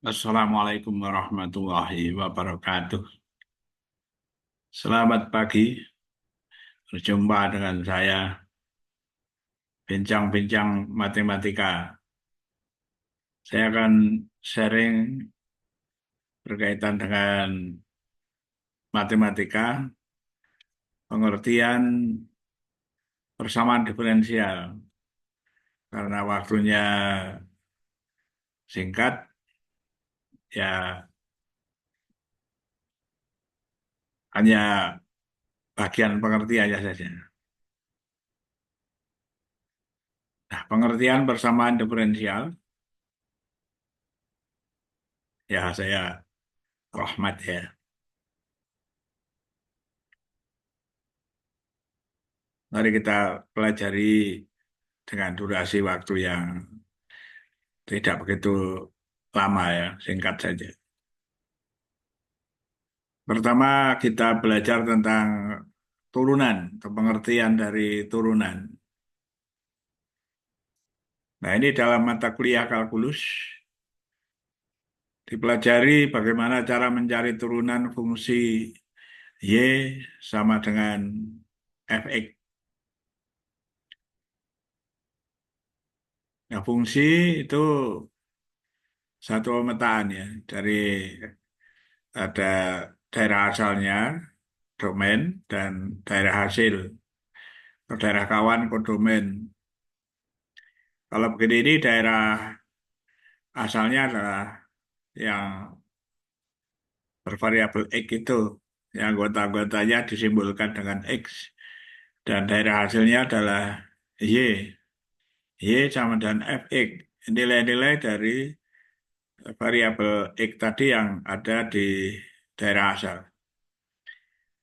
Assalamualaikum warahmatullahi wabarakatuh. Selamat pagi, berjumpa dengan saya, Bincang-Bincang Matematika. Saya akan sharing berkaitan dengan matematika, pengertian persamaan diferensial. Karena waktunya singkat, ya hanya bagian pengertiannya saja. Nah, pengertian persamaan diferensial, ya saya Rahmat ya. Mari kita pelajari dengan durasi waktu yang tidak begitu lama ya, singkat saja. Pertama kita belajar tentang turunan, atau pengertian dari turunan. Nah ini dalam mata kuliah kalkulus, dipelajari bagaimana cara mencari turunan fungsi Y sama dengan fx. Nah fungsi itu satu pemetaan ya, dari ada daerah asalnya, domain, dan daerah hasil. Atau daerah kawan kodomen. Kalau begini ini daerah asalnya adalah yang bervariabel X itu. Yang anggota-anggotanya disimbolkan dengan X. Dan daerah hasilnya adalah Y. Y sama dengan Fx. Nilai-nilai dari variabel X tadi yang ada di daerah asal.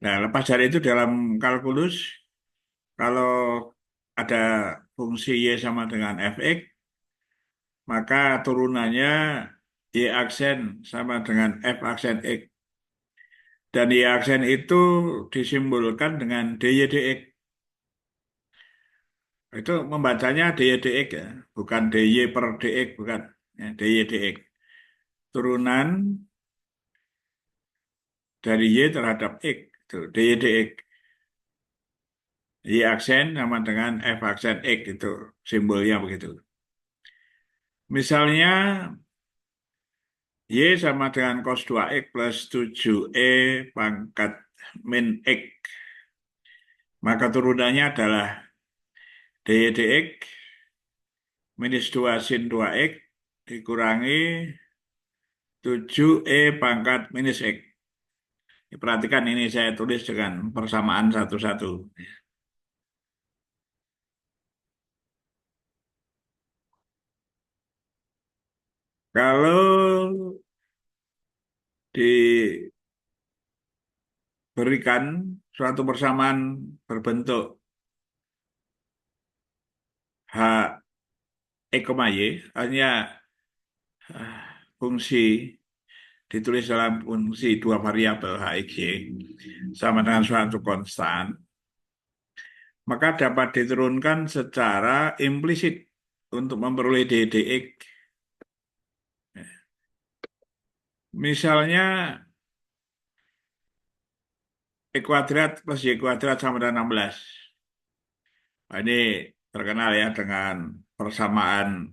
Nah, lepas dari itu dalam kalkulus, kalau ada fungsi Y sama dengan Fx, maka turunannya Y aksen sama dengan F aksen X. Dan Y aksen itu disimbolkan dengan DY dx. Itu membacanya DY dx ya, bukan DY per dx, bukan. Ya, DY dx. Turunan dari Y terhadap X, itu DY dx. Y aksen sama dengan F aksen X, itu simbolnya begitu. Misalnya Y sama dengan cos 2X plus 7E pangkat min X. Maka turunannya adalah dy dx minus 2 sin 2X dikurangi 7E pangkat minus X. Perhatikan ini saya tulis dengan persamaan satu-satu. Kalau diberikan suatu persamaan berbentuk H X, Y, hanya fungsi ditulis dalam fungsi dua variabel H, X, Y sama dengan suatu konstan, maka dapat diturunkan secara implisit untuk memperoleh d dx. Misalnya X kuadrat plus Y kuadrat sama dengan 16. Nah, ini terkenal ya dengan persamaan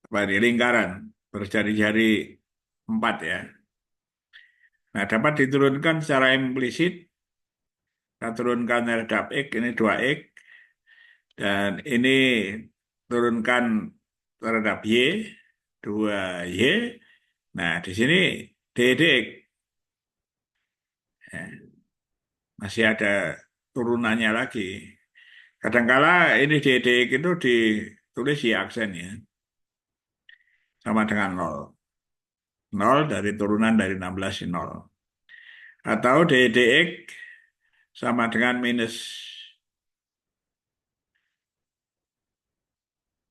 apa ini, lingkaran berjari-jari 4 ya. Nah, dapat diturunkan secara implisit. Kita turunkan terhadap X, ini 2X. Dan ini turunkan terhadap Y, 2Y. Nah, di sini d dx. Ya, masih ada turunannya lagi. Kadangkala ini d dx itu ditulis Y aksen ya, sama dengan 0. 0 dari turunan dari 16 di 0. Atau d dx sama dengan minus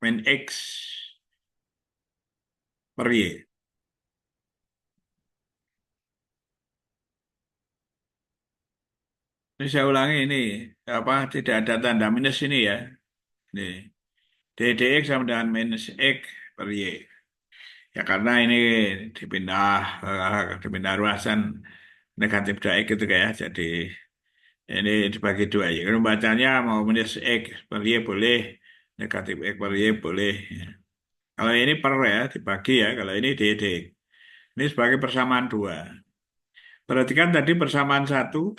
min X per Y. Ini saya ulangi ini, apa tidak ada tanda minus ini ya. Ini d dx sama dengan minus X per Y. Ya karena ini dipindah dipindah ruasan negatif 2x gitu kayak. Jadi ini dibagi dua ya. Kalau bacanya mau minus x per y boleh, negatif x per y boleh. Ya. Kalau ini per ya dibagi ya. Kalau ini dd. Ini sebagai persamaan dua. Perhatikan tadi persamaan satu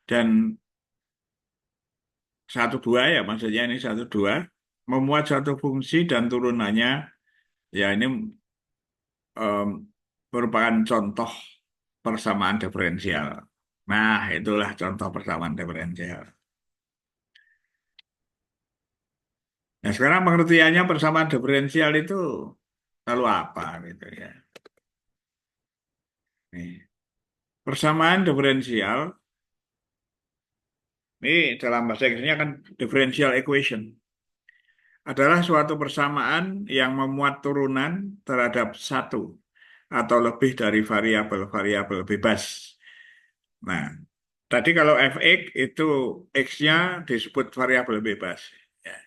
dan satu dua ya, maksudnya ini satu dua memuat suatu fungsi dan turunannya ya ini em, merupakan contoh persamaan diferensial. Nah, itulah contoh persamaan diferensial. Nah, sekarang pengertiannya persamaan diferensial itu lalu apa gitu ya. Nih, persamaan diferensial ini dalam bahasa Inggrisnya kan differential equation adalah suatu persamaan yang memuat turunan terhadap satu atau lebih dari variabel-variabel bebas. Nah, tadi kalau fx itu x-nya disebut variabel bebas ya,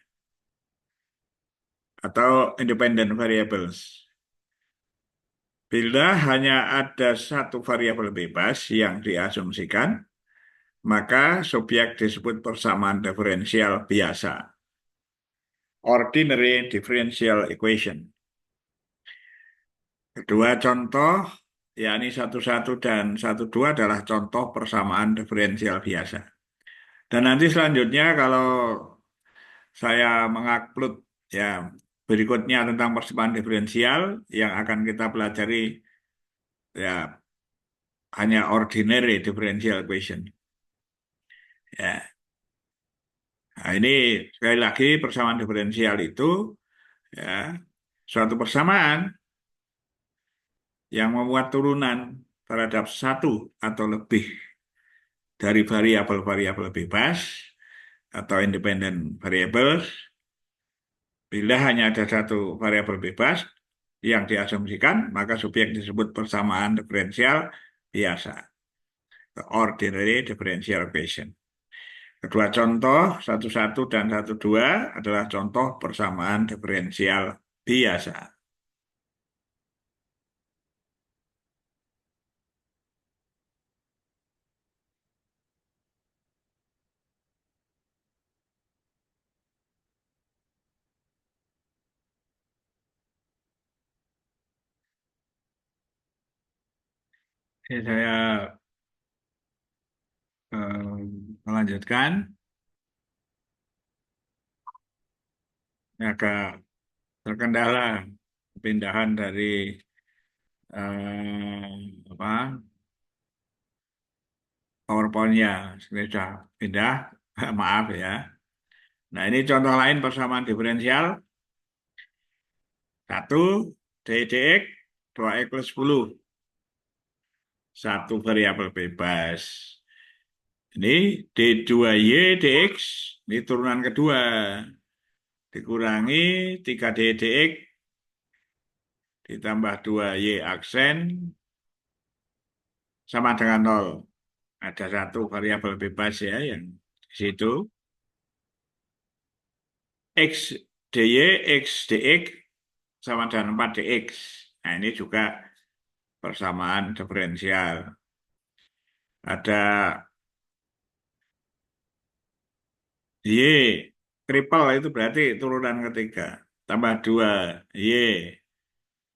atau independent variables. Bila hanya ada satu variabel bebas yang diasumsikan, maka subjek disebut persamaan diferensial biasa, ordinary differential equation. Kedua contoh, yakni 1,1 dan 1,2 adalah contoh persamaan diferensial biasa. Dan nanti selanjutnya kalau saya mengupload ya berikutnya tentang persamaan diferensial yang akan kita pelajari ya hanya ordinary differential equation. Ya, nah ini sekali lagi persamaan diferensial itu ya suatu persamaan yang memuat turunan terhadap satu atau lebih dari variabel-variabel bebas atau independent variables. Bila hanya ada satu variabel bebas yang diasumsikan, maka subjek disebut persamaan diferensial biasa, the ordinary differential equation. Kedua contoh, 1,1 dan 1,2 adalah contoh persamaan diferensial biasa. Oke, saya melanjutkan. Agak terkendala pindahan dari apa PowerPoint-nya. Saya sudah pindah, maaf ya. Nah, ini contoh lain persamaan diferensial. Satu, DDX, 2X plus 10. Satu variabel bebas. Ini D2Y DX, ini turunan kedua. Dikurangi 3D DX, ditambah 2Y aksen, sama dengan 0. Ada satu variabel bebas ya yang di situ. X dy, X dx sama dengan 4 dx. Nah, ini juga persamaan diferensial. Ada y, triple itu berarti turunan ketiga. Tambah 2 y,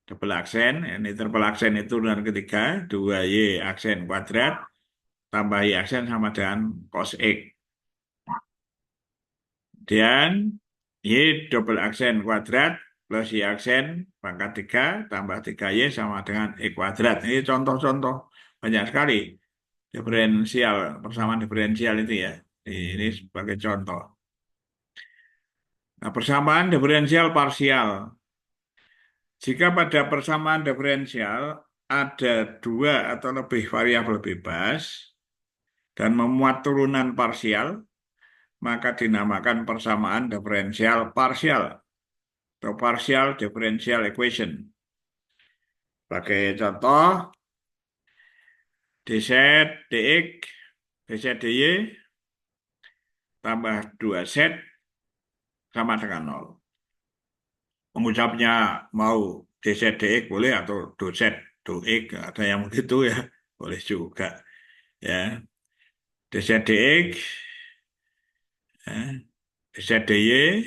double aksen. Ini triple aksen itu turunan ketiga. 2 y aksen kuadrat. Tambah y aksen sama dengan cos x. Dan y double aksen kuadrat plus y aksen pangkat 3 tambah 3y sama dengan x kuadrat. Ini contoh-contoh banyak sekali diferensial, persamaan diferensial itu ya. Ini sebagai contoh. Nah, persamaan diferensial parsial. Jika pada persamaan diferensial ada dua atau lebih variabel bebas dan memuat turunan parsial, maka dinamakan persamaan diferensial parsial atau partial differential equation. Sebagai contoh, dz dx, dz dy tambah 2z sama dengan 0. Pengucapnya mau DZ boleh atau doset doik ada yang begitu ya boleh juga ya DZ ya, DZDY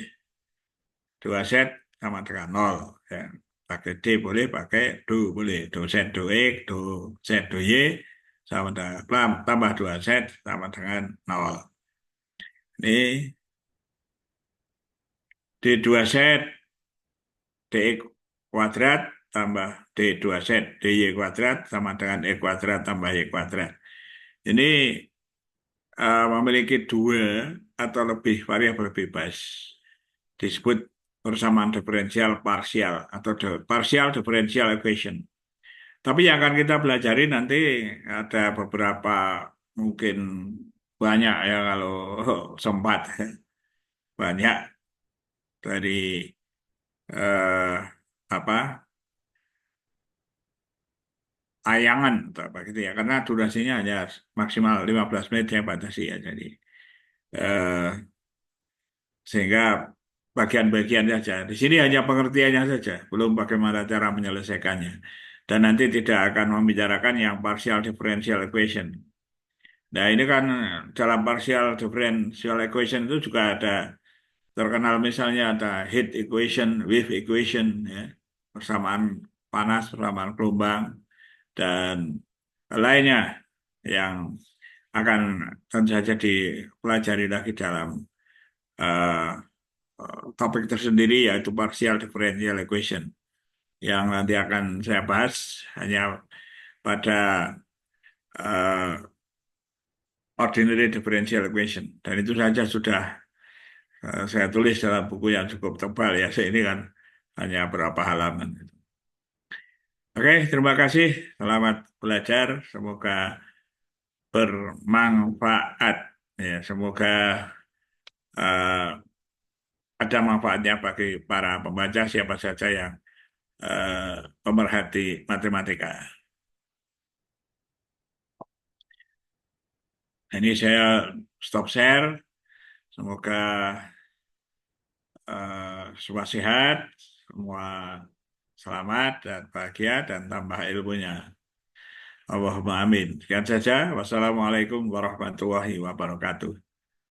dua set sama dengan nol ya. Pakai D boleh, pakai do boleh. Do set do X, do set do Y sama dengan tambah dua set sama dengan nol. Ini D dua set DX kuadrat tambah D dua set DY kuadrat sama dengan X kuadrat tambah Y kuadrat. Ini memiliki dua atau lebih variabel bebas. Disebut persamaan diferensial parsial atau partial differential equation. Tapi yang akan kita pelajari nanti ada beberapa mungkin banyak ya kalau sempat banyak dari eh, apa tayangan atau apa gitu ya karena durasinya hanya maksimal 15 menit saya batasi ya jadi eh, sehingga bagian-bagian saja di sini hanya pengertiannya saja belum bagaimana cara menyelesaikannya dan nanti tidak akan membicarakan yang partial differential equation. Nah, ini kan dalam partial differential equation itu juga ada terkenal misalnya ada heat equation, wave equation, ya, persamaan panas, persamaan gelombang, dan lainnya yang akan tentu saja dipelajari lagi dalam eh, topik tersendiri yaitu partial differential equation yang nanti akan saya bahas hanya pada eh, ordinary differential equation dan itu saja sudah saya tulis dalam buku yang cukup tebal ya. Ini kan hanya berapa halaman. Oke, terima kasih. Selamat belajar. Semoga bermanfaat. Ya, semoga eh, ada manfaatnya bagi para pembaca siapa saja yang pemerhati matematika. Ini saya stop share. Semoga semua sehat, semua selamat dan bahagia dan tambah ilmunya. Allahumma amin. Sekian saja. Wassalamualaikum warahmatullahi wabarakatuh.